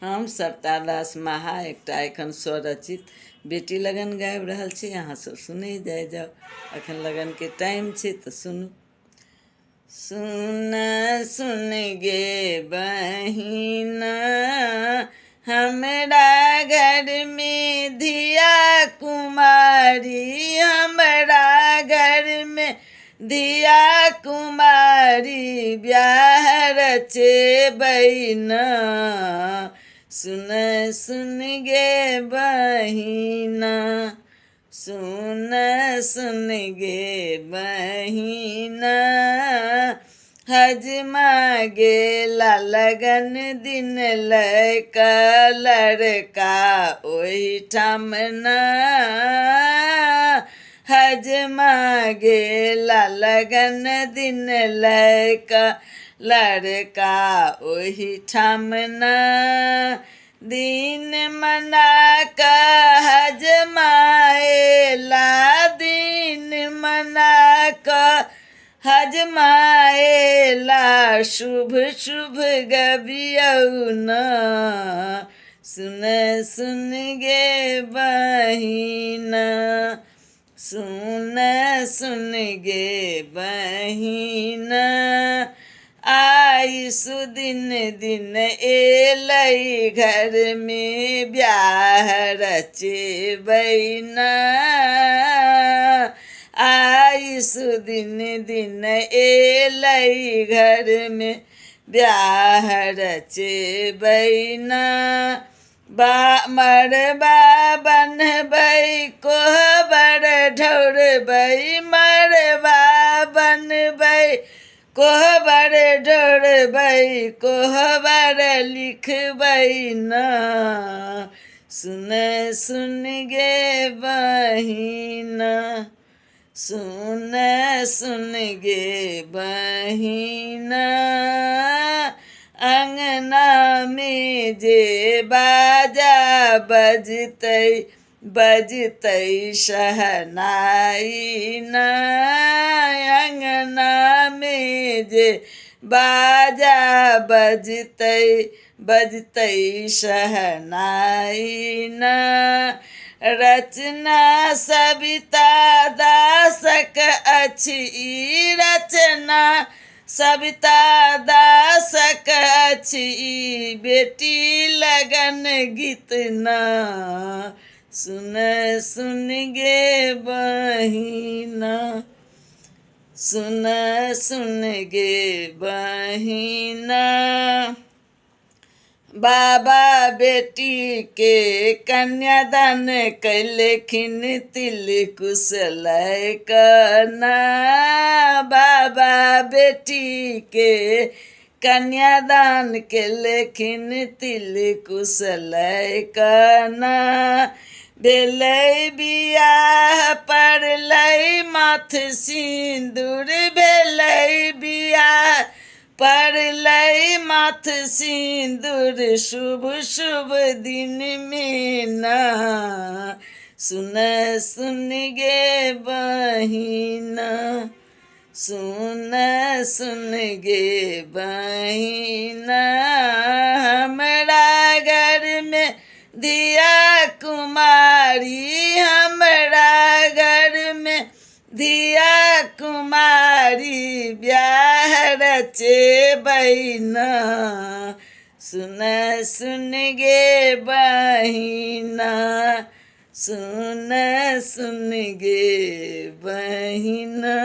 हम सप्ताह दास महा एकटा एखन स्वरचित बेटी लगन गाबि रहल छी। अहाँ सब सुनै जाय जाओ, एखन लगन के टाइम छै तो सुनू। सुन सुन गे बहिना, हमरा घर में धिया कुमारी, हमरा घर में धिया कुमारी, ब्याह रचेबै न। सुन सुन गे बहिना, सुन सुन गे बहिना, हजमा गेला लगन दिन लैका लड़का ओहिठाम न। हजमा गेला लगन दिन लैका लड़का ओहिठाम न। दिन मना का हजमाएला, दिन मना का हजमाएला, शुभ शुभ गबियौ न। सुन सुन गे बहिना, सुन सुन गे बहिना, आई सुदिन दिन एलै घर में ब्याह रचेबै न। आई सुदिन दिन एलै घर में ब्याह रचेबै न। मरबा बनबै कोहबर ढौरबै, मरबा बनबै कोहबर ढौरबै, कोहबर लिखबै न। सुन सुन गे बहिना, सुन सुन गे बहिना, अंगना में जे बाजा बजतै, बजतै शहनाई न। अंगना में जे बाजा बजतै, बजतै शहनाई न। रचना सविता दासक अछि, रचना सविता दासक अछि, बेटी लगन गीत न। सुन सुन गे बहिना, सुन सुन गे बहिना, बाबा बेटी के कन्यादान कैलखिन तिलकुश लैक न। बाबा बेटी के कन्यादान कैलखिन तिलकुश लैक न। भेलै बियाह पड़लै माथ सिन्दूर, भेलै बियाह पड़लै माथ सिन्दूर, शुभ शुभ दिन में न। सुन सुन गे बहिना, सुन सुन गे बहिना, हमरा घर में धिया कुमारी, हमरा घर में धिया कुमारी, ब्याह रचेबै न। सुन सुन गे बहिना, सुन सुन गे बहिना।